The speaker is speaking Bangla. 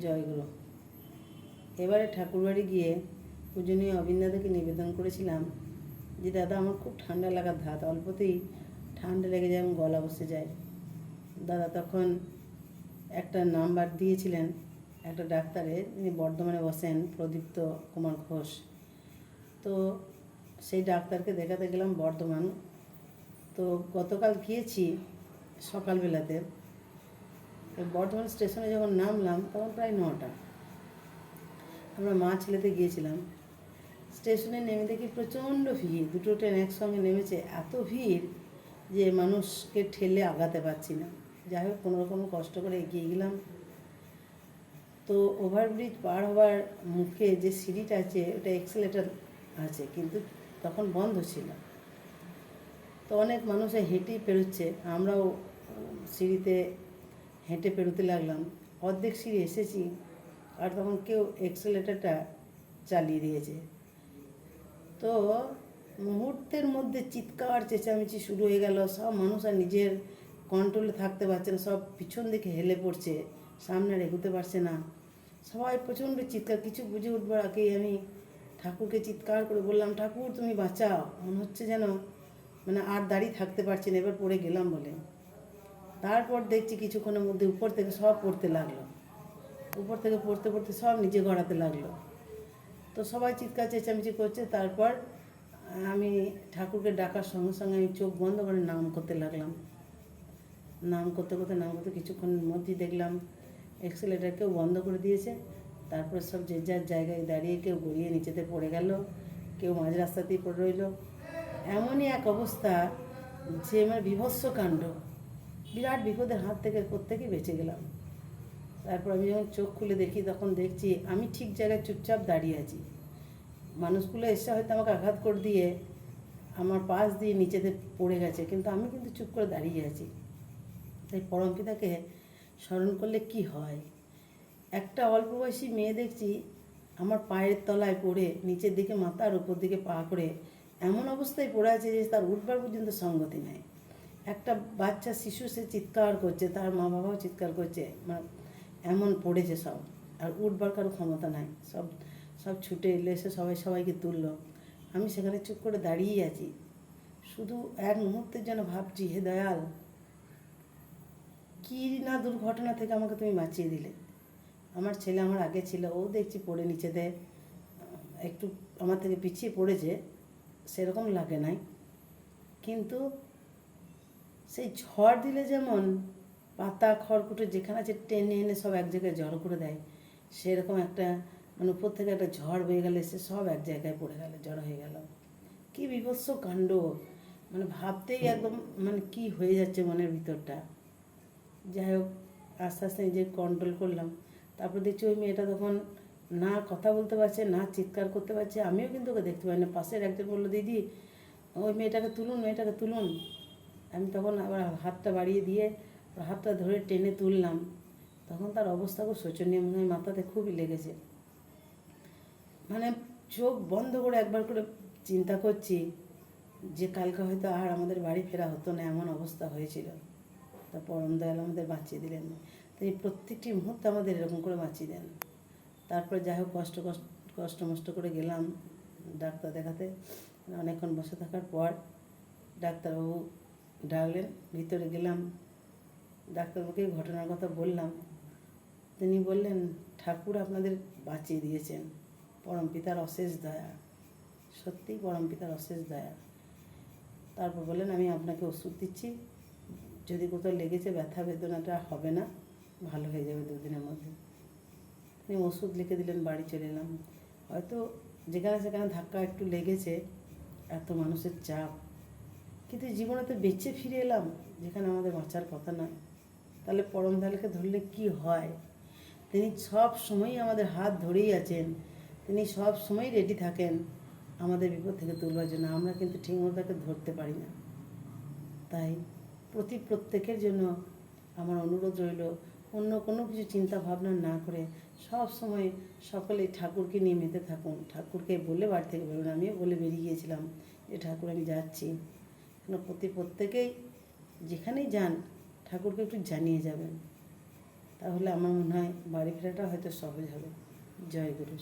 জয়গুরু। এবারে ঠাকুরবাড়ি গিয়ে পূজনীয় অবিন্দাদাকে নিবেদন করেছিলাম যে দাদা আমার খুব ঠান্ডা লাগার ধাত, অল্পতেই ঠান্ডা লেগে যায় এবং গলা বসে যায়। দাদা তখন একটা নাম্বার দিয়েছিলেন একটা ডাক্তারের, যিনি বর্ধমানে বসেন, প্রদীপ্ত কুমার ঘোষ। তো সেই ডাক্তারকে দেখাতে গেলাম বর্ধমান। তো গতকাল গিয়েছি সকালবেলাতে। বর্ধমান স্টেশনে যখন নামলাম তখন প্রায় 9টা। আমরা মা ছেলেতে গিয়েছিলাম। স্টেশনে নেমে দেখি প্রচণ্ড ভিড়, দুটো ট্রেন একসঙ্গে নেমেছে, এত ভিড় যে মানুষকে ঠেলে আগাতে পারছি না। যাই হোক কোনোরকম কষ্ট করে এগিয়ে গেলাম। তো ওভারব্রিজ পার হওয়ার মুখে যে সিঁড়িটা আছে ওটা এক্সেলেটার আছে, কিন্তু তখন বন্ধ ছিল। তো অনেক মানুষ হেঁটেই পেরোচ্ছে, আমরাও সিঁড়িতে হেঁটে পেরোতে লাগলাম। অর্ধেক সিঁড়ি এসেছি আর তখন কেউ এক্সেলেটারটা চালিয়ে দিয়েছে। তো মুহূর্তের মধ্যে চিৎকার চেঁচামেচি শুরু হয়ে গেল। সব মানুষ আর নিজের কন্ট্রোলে থাকতে পারছে না, সব পিছন দিকে হেলে পড়ছে, সামনে আর এগোতে পারছে না। সবাই প্রচণ্ড চিৎকার, কিছু বুঝে উঠবার আগেই আমি ঠাকুরকে চিৎকার করে বললাম, ঠাকুর তুমি বাঁচাও। মনে হচ্ছে যেন আর দাঁড়িয়ে থাকতে পারছি না, এবার পড়ে গেলাম বলে। তারপর দেখছি কিছুক্ষণের মধ্যে উপর থেকে সব পড়তে লাগলো, উপর থেকে পড়তে পড়তে সব নিচে গড়াতে লাগলো। তো সবাই চিৎকার চেঁচামেচি করছে। তারপর আমি ঠাকুরকে ডাকার সঙ্গে সঙ্গে আমি চোখ বন্ধ করে নাম করতে লাগলাম। নাম করতে কিছুক্ষণের মধ্যেই দেখলাম এক্সেলেটার কেউ বন্ধ করে দিয়েছে। তারপরে সব যে যার জায়গায় দাঁড়িয়ে কেউ গড়িয়ে নিচেতে পড়ে গেল, কেউ মাঝ রাস্তাতেই পড়ে রইল। এমনই এক অবস্থা যে বিভৎস কাণ্ড। বিরাট বিপদের হাত থেকে প্রত্যেকেই বেঁচে গেলাম। তারপর আমি যখন চোখ খুলে দেখি তখন দেখছি আমি ঠিক জায়গায় চুপচাপ দাঁড়িয়ে আছি। মানুষগুলো এসে হয়তো আমাকে আঘাত করে দিয়ে আমার পাশ দিয়ে নিচেতে পড়ে গেছে, কিন্তু আমি কিন্তু চুপ করে দাঁড়িয়ে আছি। তাই পরমপিতাকে স্মরণ করলে কি হয়। একটা অল্প বয়সী মেয়ে দেখছি আমার পায়ের তলায় পড়ে নিচের দিকে মাথা আর উপর দিকে পা করে এমন অবস্থায় পড়ে আছে যে তার উঠবার পর্যন্ত সঙ্গতি নেই। একটা বাচ্চা শিশু সে চিৎকার করছে, তার মা বাবাও চিৎকার করছে, এমন পড়েছে সব, আর উঠবার কারো ক্ষমতা নাই। সব সব ছুটে এলে এসে সবাইকে তুললো। আমি সেখানে চুপ করে দাঁড়িয়েই আছি। শুধু এক মুহূর্তের জন্য ভাবছি, হে দয়াল, কী না দুর্ঘটনা থেকে আমাকে তুমি বাঁচিয়ে দিলে। আমার ছেলে আমার আগে ছিল, ও দেখছি পড়ে নিচেতে একটু আমার থেকে পিছিয়ে পড়েছে, সেরকম লাগে নাই। কিন্তু সেই ঝড় দিলে যেমন পাতা খড়কুটো যেখানে আছে টেনে এনে সব এক জায়গায় জড়ো করে দেয়, সেরকম একটা উপর থেকে একটা ঝড় বয়ে গেলে সে সব এক জায়গায় পড়ে গেল, জড়ো হয়ে গেল। কী বিভৎস কাণ্ড! ভাবতেই একদম কি হয়ে যাচ্ছে মনের ভিতরটা। যাই হোক আস্তে আস্তে নিজে কন্ট্রোল করলাম। তারপর দেখছি ওই মেয়েটা তখন না কথা বলতে পারছে, না চিৎকার করতে পারছে। আমিও কিন্তু ওকে দেখতে পাই না। পাশের একজন বললো, দিদি ওই মেয়েটাকে তুলুন। আমি তখন আবার হাতটা বাড়িয়ে দিয়ে হাতটা ধরে টেনে তুললাম। তখন তার অবস্থা খুব শোচনীয়, মনে হয় মাথাতে খুবই লেগেছে। চোখ বন্ধ করে একবার করে চিন্তা করছি যে কালকে হয়তো আর আমাদের বাড়ি ফেরা হতো না, এমন অবস্থা হয়েছিল। তা পরম দয়াল আমাদের বাঁচিয়ে দিলেন। তিনি প্রত্যেকটি মুহূর্তে আমাদের এরকম করে বাঁচিয়ে দেন। তারপরে যাই হোক কষ্ট করে গেলাম ডাক্তার দেখাতে। অনেকক্ষণ বসে থাকার পর ডাক্তারবাবু ডাকলেন, ভিতরে গেলাম। ডাক্তারবাবুকে ঘটনার কথা বললাম। তিনি বললেন, ঠাকুর আপনাদের বাঁচিয়ে দিয়েছেন, পরমপিতার অশেষ দয়া, সত্যিই পরমপিতার অশেষ দয়া। তারপর বললেন, আমি আপনাকে ওষুধ দিচ্ছি, যদি কোথাও লেগেছে ব্যথা বেদনাটা হবে না, ভালো হয়ে যাবে 2 দিনের মধ্যে। তিনি ওষুধ লিখে দিলেন, বাড়ি চলে এলাম। হয়তো যেখানে সেখানে ধাক্কা একটু লেগেছে, এত মানুষের চাপ, কিন্তু জীবনে তো বেঁচে ফিরে এলাম যেখানে আমাদের বাঁচার কথা নয়। তাহলে পরম দয়ালকে ধরলে কি হয়? তিনি সব সময়ই আমাদের হাত ধরেই আছেন, তিনি সব সময় রেডি থাকেন আমাদের বিপদ থেকে তুলবার জন্য। আমরা কিন্তু ঠিকমতো তাকে ধরতে পারি না। তাই প্রত্যেকের জন্য আমার অনুরোধ রইল, অন্য কোনো কিছু চিন্তা ভাবনা না করে সব সময় সকলে ঠাকুরকে নিয়ে মেতে থাকুন। ঠাকুরকে বলে বাড়ি থেকে বেরোন। আমিও বলে বেরিয়ে গিয়েছিলাম যে ঠাকুর আমি যাচ্ছি। প্রত্যেকেই যেখানেই যান ঠাকুরকে একটু জানিয়ে যাবেন। তাহলে আমার মনে হয় বাড়ি ফেরাটা হয়তো সহজ হবে। জয় গুরু।